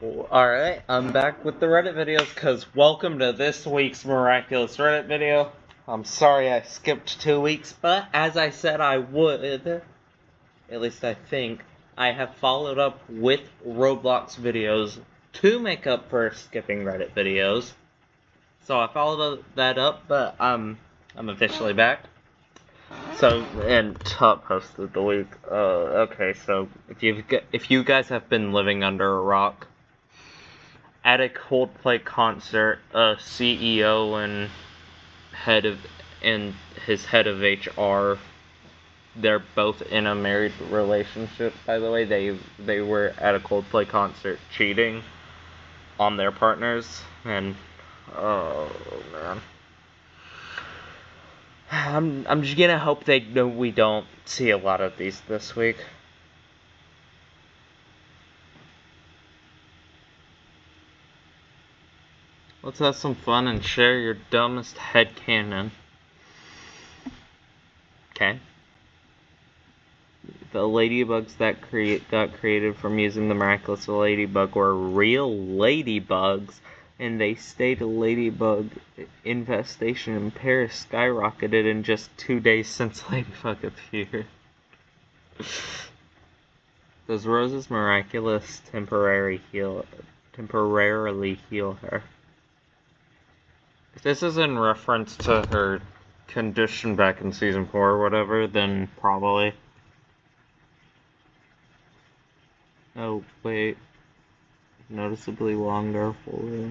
Alright, I'm back with the Reddit videos, because welcome to this week's Miraculous Reddit video. I'm sorry I skipped 2 weeks, but as I said I would, at least I think, I have followed up with Roblox videos to make up for skipping Reddit videos. So I followed that up, but I'm officially back. So, and top post of the week. Okay, so if you guys have been living under a rock, at a Coldplay concert, a CEO and his head of HR, they're both in a married relationship, by the way. They were at a Coldplay concert cheating on their partners, and oh man. I'm just gonna hope we don't see a lot of these this week. Let's have some fun and share your dumbest headcanon. Okay. The ladybugs that got created from using the Miraculous ladybug were real ladybugs, and they stayed a ladybug infestation in Paris skyrocketed in just 2 days since Ladybug appeared. Does Rose's Miraculous temporarily heal her? If this is in reference to her condition back in season 4 or whatever, then probably. Oh, wait. Noticeably longer for it.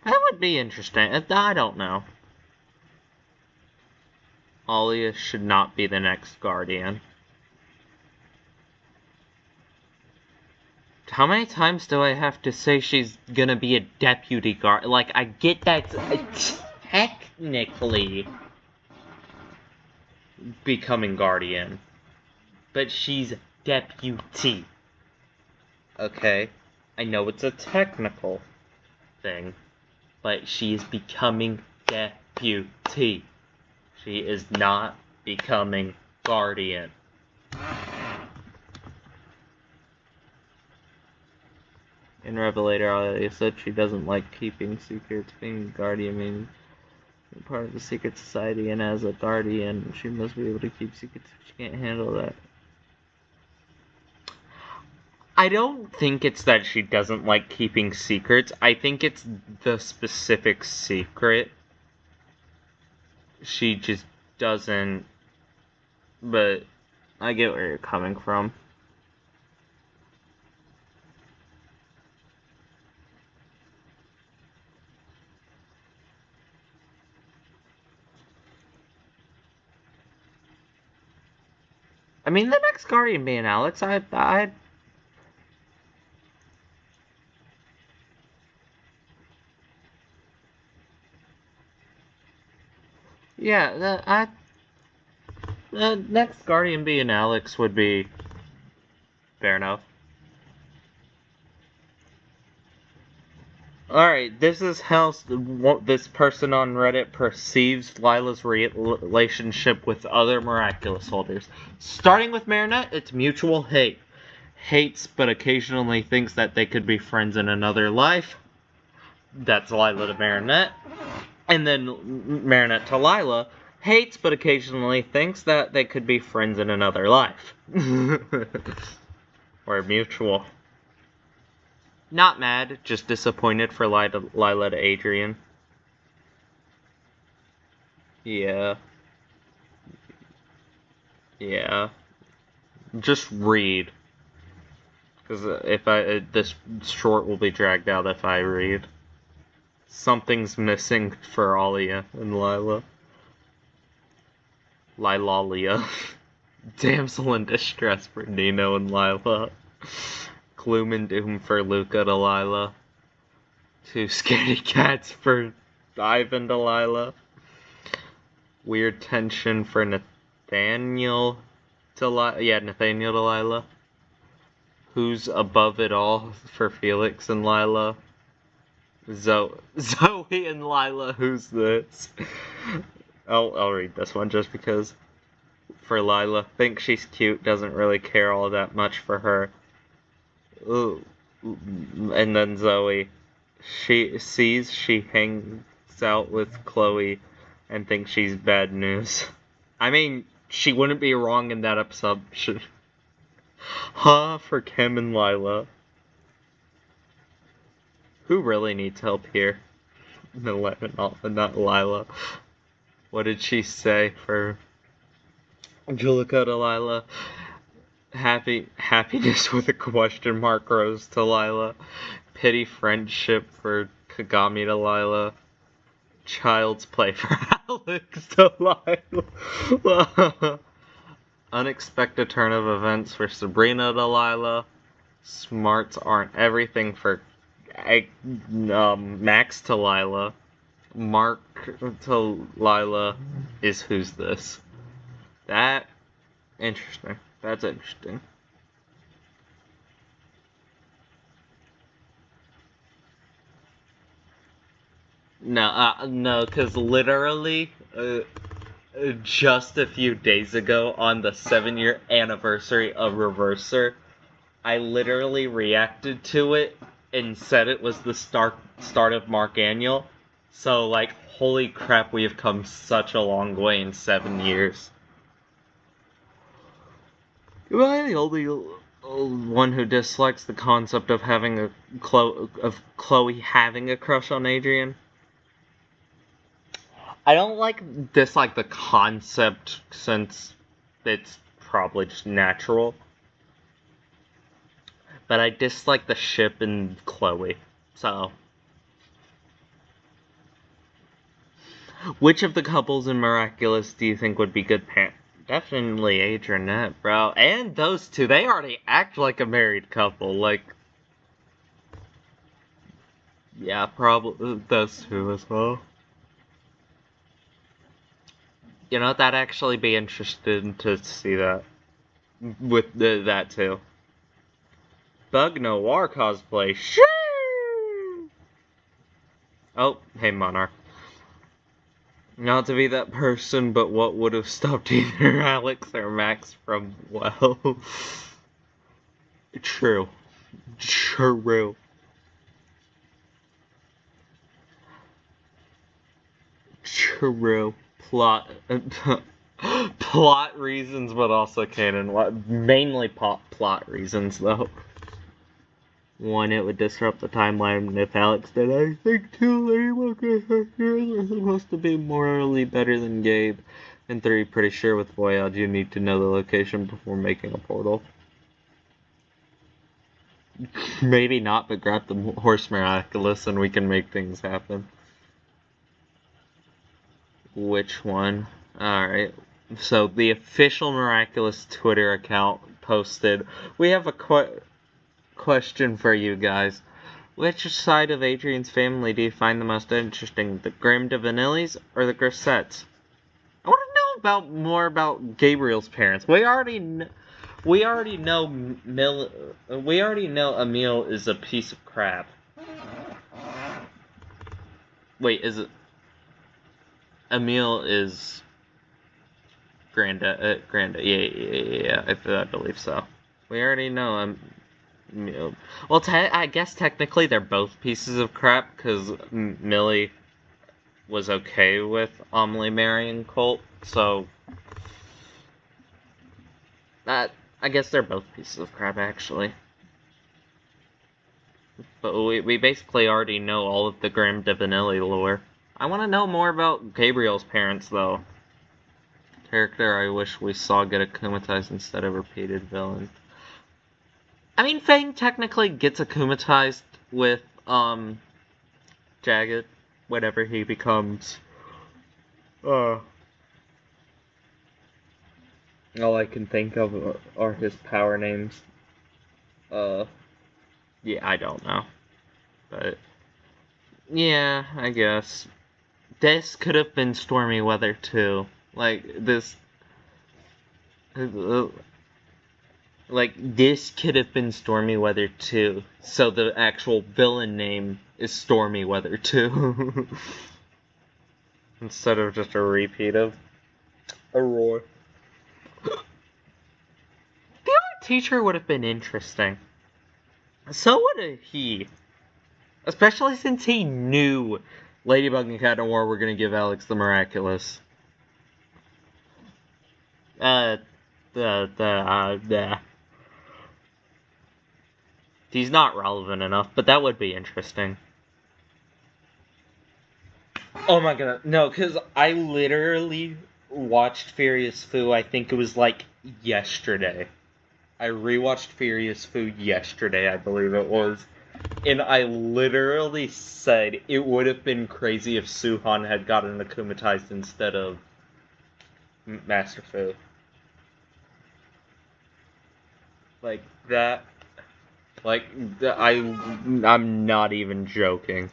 That would be interesting. I don't know. Alia should not be the next Guardian. How many times do I have to say she's gonna be a deputy guard? Like, I get that technically becoming Guardian, but she's deputy. Okay? I know it's a technical thing, but she is becoming deputy. She is not becoming Guardian. In Revelator, Alia said she doesn't like keeping secrets. Being a Guardian means being part of the secret society, and as a Guardian, she must be able to keep secrets if she can't handle that. I don't think it's that she doesn't like keeping secrets. I think it's the specific secret. She just doesn't. But I get where you're coming from. I mean, the next Guardian being Alex, yeah, the next Guardian being Alex would be fair enough. Alright, this is how this person on Reddit perceives Lila's relationship with other Miraculous holders. Starting with Marinette, it's mutual hate. Hates, but occasionally thinks that they could be friends in another life. That's Lila to Marinette. And then Marinette to Lila. Hates, but occasionally thinks that they could be friends in another life. Or mutual. Not mad, just disappointed for Lila to Adrian. Yeah. Yeah. Just read. Because this short will be dragged out if I read. Something's missing for Alia and Lila. Lilalia. Damsel in distress for Nino and Lila. Gloom and doom for Luca to Lila. 2 scaredy cats for Ivan to Lila. Weird tension for Nathaniel to Lila. Yeah, Nathaniel to Lila. who's above it all for Felix and Lila? Zoe and Lila, who's this? I'll read this one just because. For Lila, thinks she's cute, doesn't really care all that much for her. Ooh. And then Zoe, she sees she hangs out with Chloe and thinks she's bad news. I mean, she wouldn't be wrong in that assumption. Huh, for Kim and Lila. Who really needs help here? Not Lila. What did she say for Angelica to Lila? Happiness with a question mark rose to Lila. Pity friendship for Kagami to Lila. Child's play for Alex to Lila. Unexpected turn of events for Sabrina to Lila. Smarts aren't everything for Max to Lila. Mark to Lila is who's this? That interesting. That's interesting. No, because literally, just a few days ago, on the 7-year anniversary of Reverser, I literally reacted to it and said it was the start of Mark Annual. So, like, holy crap, we have come such a long way in 7 years. Am I the only one who dislikes the concept of having Chloe having a crush on Adrian? I don't dislike the concept since it's probably just natural. But I dislike the ship in Chloe. So, which of the couples in Miraculous do you think would be good parents? Definitely Adrianette, bro. And those two, they already act like a married couple. Like, yeah, probably those two as well. You know, that'd actually be interesting to see that. With that too. Bug Noir cosplay. Shoo! Oh, hey Monarch. Not to be that person, but what would have stopped either Alex or Max from, well... True. True. True. Plot reasons, but also canon. Mainly plot reasons, though. One, it would disrupt the timeline if Alex did anything. Two, anyone characters are supposed to be morally better than Gabe. And three, pretty sure with Voyage you need to know the location before making a portal. Maybe not, but grab the horse Miraculous and we can make things happen. Which one? Alright. So, the official Miraculous Twitter account posted, we have a question for you guys. Which side of Adrian's family do you find the most interesting? The Graham de Vanillis or the Grissettes? I want to know more about Gabriel's parents. We already know Emil is a piece of crap. Wait, is it? Emil is Granda. Yeah, I believe so. We already know well, I guess technically they're both pieces of crap, because Millie was okay with Amelie marrying Colt, so... I guess they're both pieces of crap, actually. But we basically already know all of the Graham de Vanilli lore. I want to know more about Gabriel's parents, though. Character I wish we saw get akumatized instead of repeated villain. I mean, Fang technically gets akumatized with, Jagged, whenever he becomes, all I can think of are his power names. Yeah, I don't know. But, yeah, I guess. This could have been Stormy Weather, too. Like, this... Like, this could have been Stormy Weather 2, so the actual villain name is Stormy Weather 2. Instead of just a repeat of Aurora. The art teacher would have been interesting. So would he. Especially since he knew Ladybug and Cat Noir were going to give Alex the Miraculous. He's not relevant enough, but that would be interesting. Oh my god, no, because I literally watched Furious Fu, I think it was like yesterday. I rewatched Furious Fu yesterday, I believe it was. And I literally said it would have been crazy if Suhan had gotten akumatized instead of Master Fu. Like that. Like, I'm not even joking.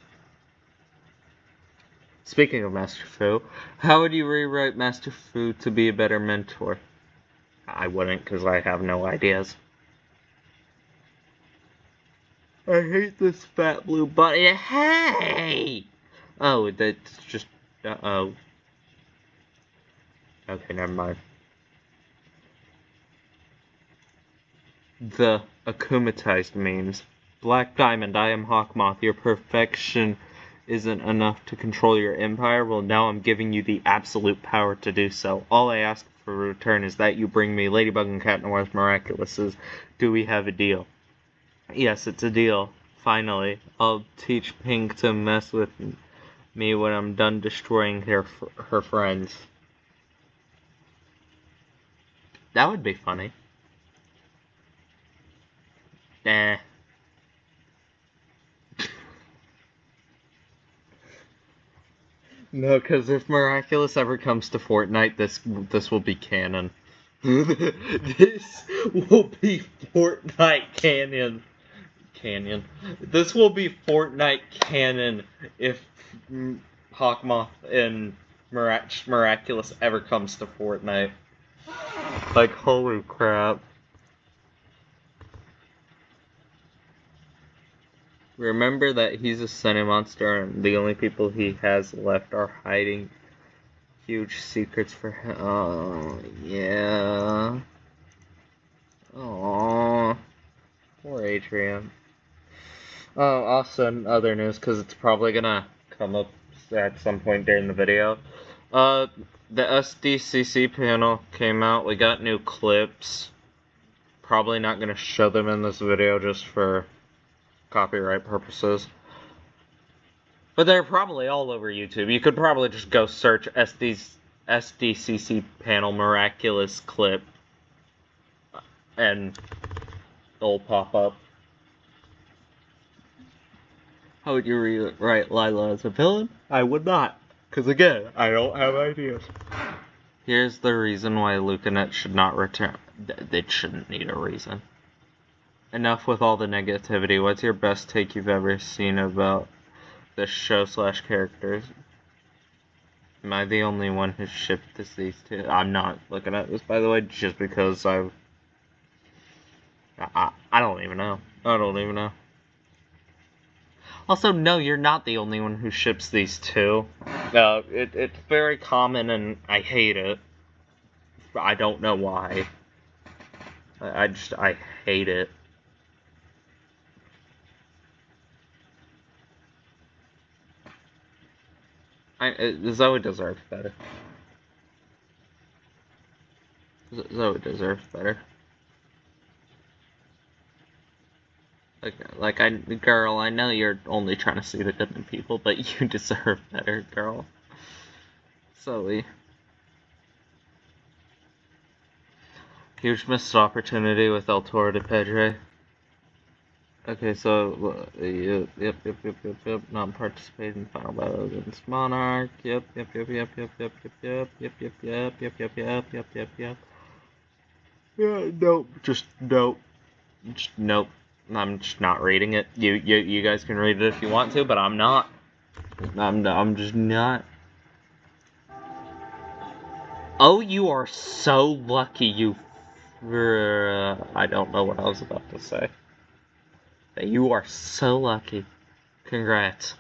Speaking of Master Fu, how would you rewrite Master Fu to be a better mentor? I wouldn't, because I have no ideas. I hate this fat blue bunny. Hey! Oh, that's just... Uh-oh. Okay, never mind. The akumatized memes. Black Diamond, I am Hawkmoth. Your perfection isn't enough to control your empire. Well, now I'm giving you the absolute power to do so. All I ask for return is that you bring me Ladybug and Cat Noir's Miraculouses. Do we have a deal? Yes, it's a deal. Finally, I'll teach Pink to mess with me when I'm done destroying her friends. That would be funny. Nah. No, because if Miraculous ever comes to Fortnite, this will be canon. This will be Fortnite canon. This will be Fortnite canon if Hawkmoth and Miraculous ever comes to Fortnite. Like, holy crap. Remember that he's a sunny monster and the only people he has left are hiding huge secrets for him. Oh, yeah. Aww. Poor Adrian. Oh, also in other news, because it's probably gonna come up at some point during the video. The SDCC panel came out. We got new clips. Probably not gonna show them in this video just for copyright purposes. But they're probably all over YouTube. You could probably just go search SDCC panel Miraculous clip and it'll pop up. How would you rewrite Lila as a villain? I would not. Because again, I don't have ideas. Here's the reason why Lucanet should not return. They shouldn't need a reason. Enough with all the negativity. What's your best take you've ever seen about the show / characters? Am I the only one who shipped these two? I'm not looking at this, by the way, just because I don't even know. I don't even know. Also, no, you're not the only one who ships these two. It's very common and I hate it. I don't know why. I hate it. Zoe deserves better. Zoe deserves better. Girl, I know you're only trying to see the good in people, but you deserve better, girl. Zoe. Huge missed opportunity with El Toro de Pedre. Okay, so, yep, not participating in final battle against Monarch, yep. Yeah, nope, just nope. I'm just not reading it. You guys can read it if you want to, but I'm not. I'm just not. Oh, you are so lucky, you I don't know what I was about to say. You are so lucky. Congrats.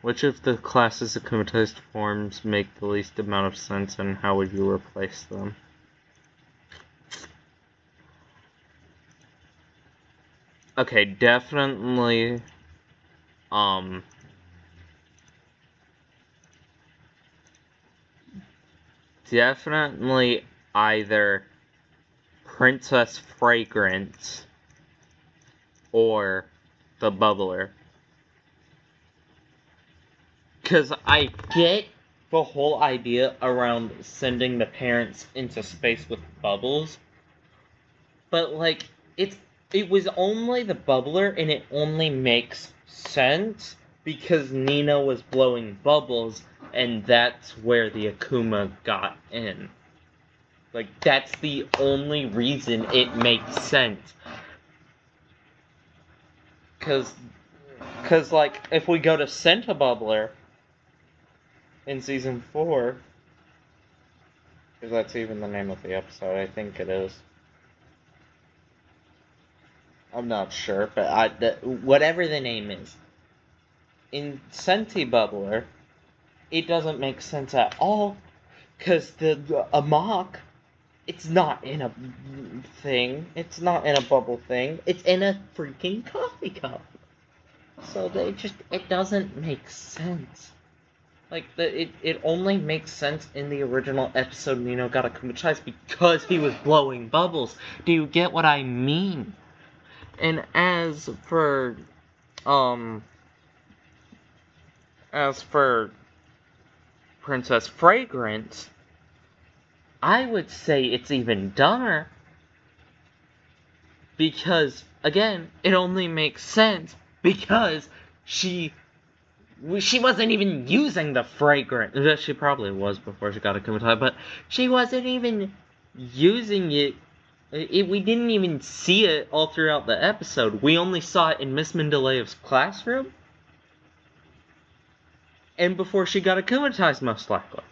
Which of the classes of comatose forms make the least amount of sense, and how would you replace them? Okay, definitely, definitely either Princess Fragrance or the Bubbler. Because I get the whole idea around sending the parents into space with bubbles, but, like, it was only the Bubbler, and it only makes sense because Nina was blowing bubbles, and that's where the Akuma got in. Like, that's the only reason it makes sense. Cause, like, if we go to Senta Bubbler in Season 4, because that's even the name of the episode, I think it is. I'm not sure, but whatever the name is. In Senti Bubbler, it doesn't make sense at all, because the Amok, it's not in a thing, it's not in a bubble thing, it's in a freaking coffee cup. So it doesn't make sense. Like, it only makes sense in the original episode Nino got akumatized because he was blowing bubbles. Do you get what I mean? And as for Princess Fragrance, I would say it's even dumber. Because, again, it only makes sense because she wasn't even using the fragrance. She probably was before she got akumatized, but she wasn't even using it. We didn't even see it all throughout the episode. We only saw it in Miss Mendeleev's classroom. And before she got akumatized, most likely.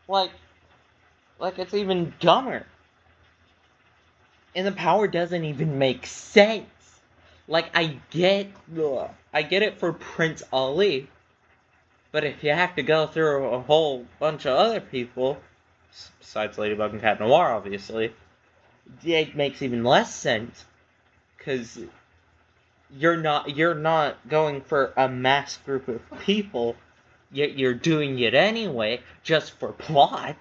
Like, it's even dumber. And the power doesn't even make sense. Like, I get it for Prince Ali. But if you have to go through a whole bunch of other people, besides Ladybug and Cat Noir, obviously, it makes even less sense. Because you're not going for a mass group of people, yet you're doing it anyway, just for plot.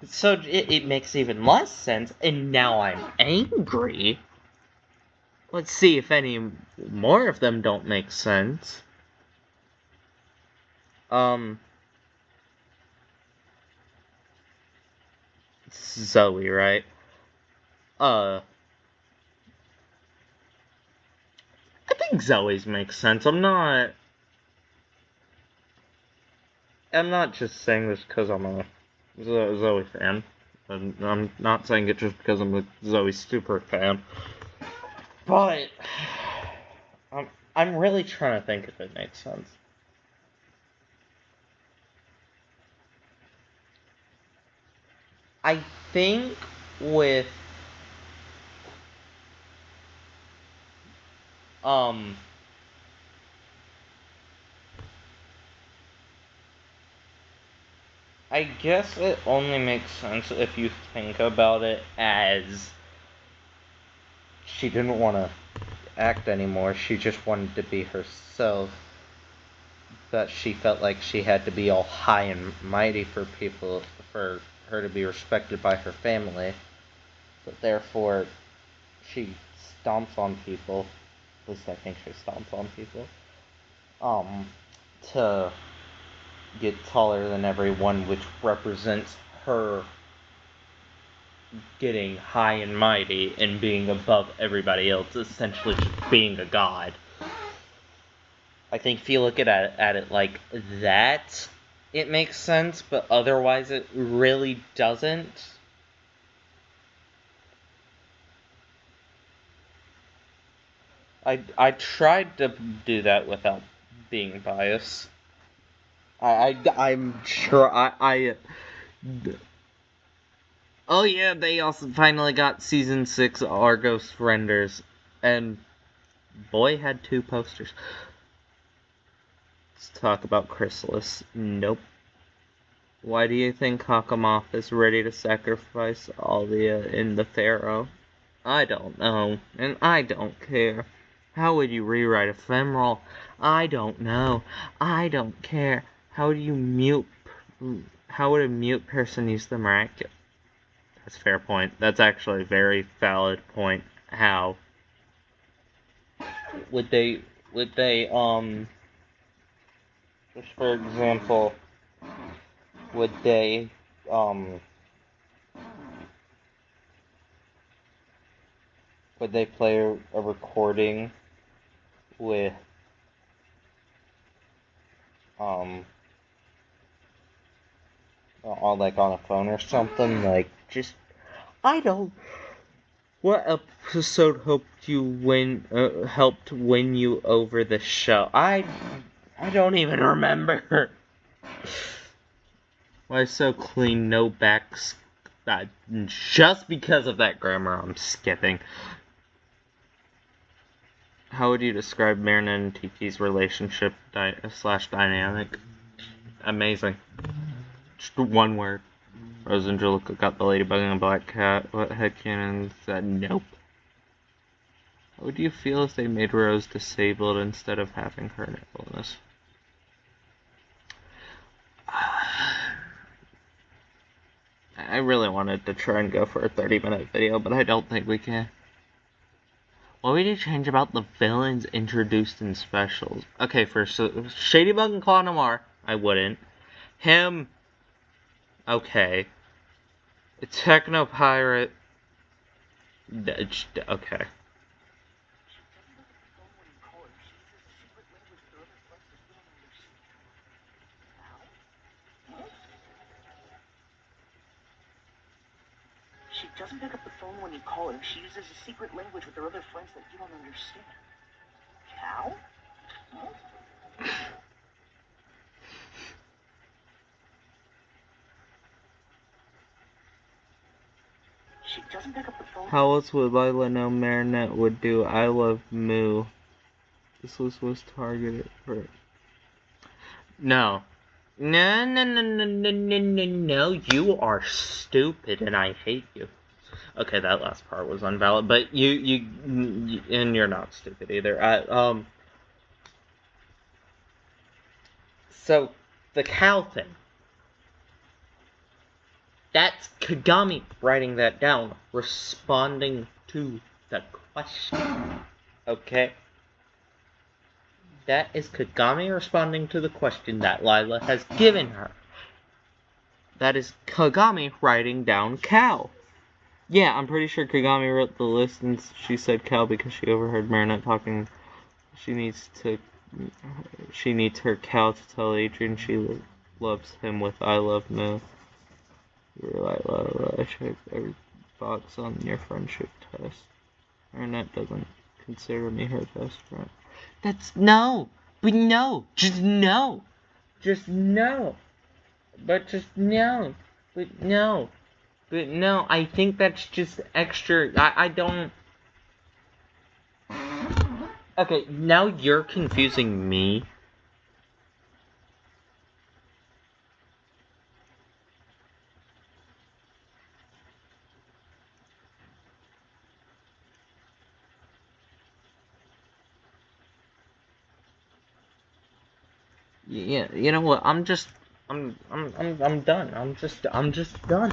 So it makes even less sense, and now I'm angry. Let's see if any more of them don't make sense. Zoe, right? I think Zoe's makes sense. I'm not just saying this because I'm a Zoe fan. I'm not saying it just because I'm a Zoe super fan. But I'm really trying to think if it makes sense. I think with I guess it only makes sense if you think about it as she didn't want to act anymore, she just wanted to be herself, but she felt like she had to be all high and mighty for her to be respected by her family, but therefore she stomps on people, at least I think she stomps on people, to get taller than everyone, which represents her getting high and mighty and being above everybody else, essentially just being a god. I think if you look at it like that, it makes sense, but otherwise it really doesn't. I tried to do that without being biased. I'm sure Oh yeah, they also finally got Season 6 Argos renders, and boy had 2 posters. Let's talk about Chrysalis. Nope. Why do you think Hakamoth is ready to sacrifice Alia in the Pharaoh? I don't know, and I don't care. How would you rewrite Ephemeral? I don't know. I don't care. How would a mute person use the Miraculous? That's a fair point. That's actually a very valid point. How? Would they, just for example, would they, play a recording with, like on a phone or something? Like, just, I don't. What episode helped win you over the show? I don't even remember. Why so clean? No backs. Just because of that grammar, I'm skipping. How would you describe Marina and Tiki's relationship slash dynamic? Amazing. Just one word. Rose and Angelica got the ladybug and the black cat. What headcanon said nope. How would you feel if they made Rose disabled instead of having her an illness? I really wanted to try and go for a 30-minute video, but I don't think we can. What would you change about the villains introduced in specials? Okay, first, so Shadybug and Claw Noir, I wouldn't. Him, okay. Techno Pirate, okay. She doesn't pick up the phone when you call her. She uses a secret language with her other friends that you don't understand. Cow? Huh? She doesn't pick up the phone. How else would Lila know Marinette would do I Love Moo? This list was targeted for... No. No, you are stupid and I hate you. Okay, that last part was invalid, but you and you're not stupid either. So, the cow thing. That's Kagami writing that down, responding to the question. Okay? That is Kagami responding to the question that Lila has given her. That is Kagami writing down cow. Yeah, I'm pretty sure Kagami wrote the list and she said cow because she overheard Marinette talking. She needs her cow to tell Adrian she loves him with I Love Moo. You're right, Lila. I checked every box on your friendship test. Marinette doesn't consider me her best friend. That's no! But no! Just no! Just no! But just no! But no! But no, I think that's just extra. I don't... Okay, now you're confusing me. Yeah, you know what? I'm done. I'm just done.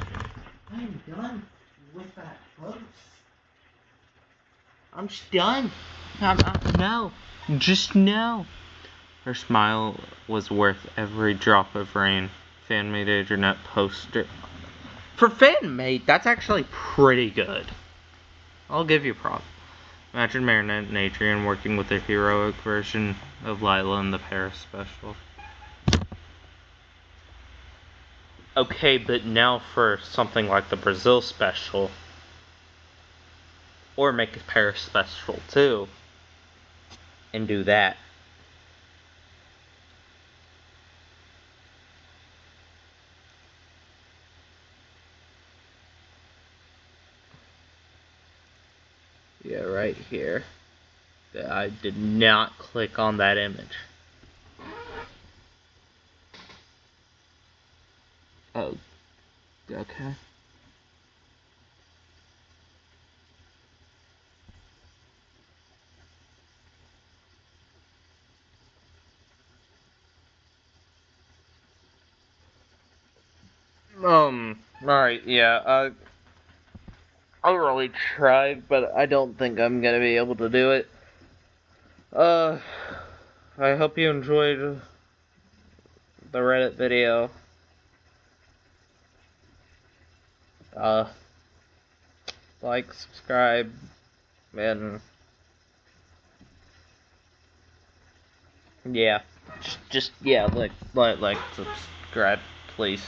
I'm done with that, folks. I'm just done. No. Just no. Her smile was worth every drop of rain. Fan-made internet poster. For fan-made, that's actually pretty good. I'll give you props. Imagine Marinette and Adrian working with a heroic version of Lila in the Paris special. Okay, but now for something like the Brazil special. Or make a Paris special too. And do that. Yeah, right here. I did not click on that image. Oh, okay. Alright, yeah, I really tried, but I don't think I'm gonna be able to do it. I hope you enjoyed the Reddit video. Like, subscribe, and yeah, just yeah, like, subscribe, please.